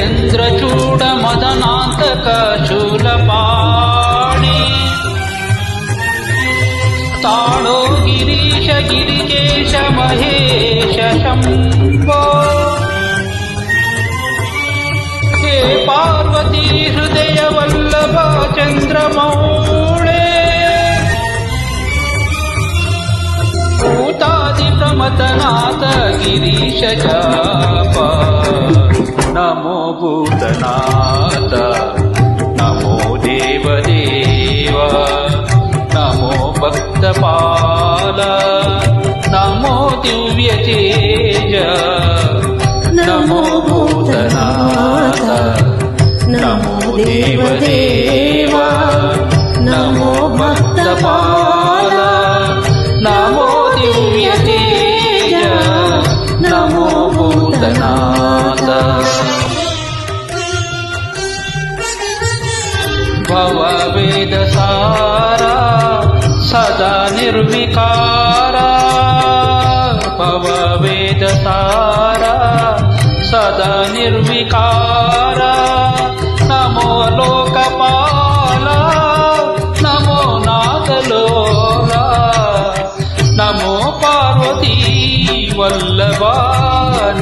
చంద్రచూడ మదనాంతక శూలపాణి తాళో గిరీశ గిరికేశ మహేశ శంభో హే పార్వతీ హృదయ వల్లభ చంద్రమౌళే భూతాది ప్రమతనాథ గిరీశ చాప నమో భూతనాథ నమో దేవదేవ నమో భక్తపాల నమో దివ్య తేజ నమో భూతనాథ నమో దేవదేవ నమో భక్తపాల నమో దివ్య తేజ నమో భూతనాథ భవవేద సారా సదా నిర్వికారా భవవేద సారా సదా నిర్వికారా నమో లోకపాల నమో నాగలోలా నమో పార్వతీ వల్లభ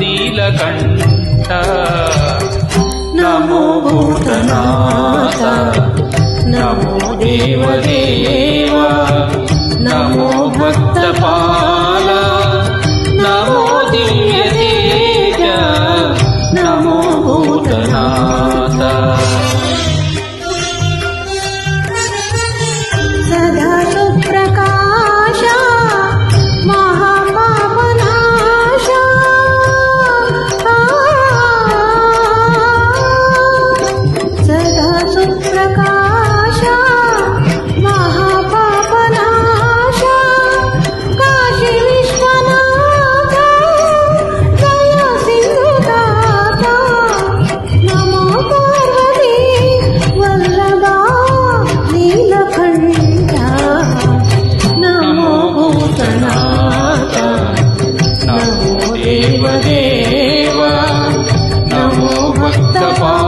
నీలకంఠ నమో భూతనాథ నమో దేవదేవ నమో భక్తపాల నమో దివ్య తేజ నమో భూతనాథ సదా సుప్రకాశ మహాపాపనాశ సదా సుప్రకాశ మహాపాపనాశ కాశీ విశ్వనాథ దయ సింధుదాత నమో పార్వతీ వల్లభ నీలకంఠ నమో భూతనాథ నమో దేవదేవ నమో భక్తపాల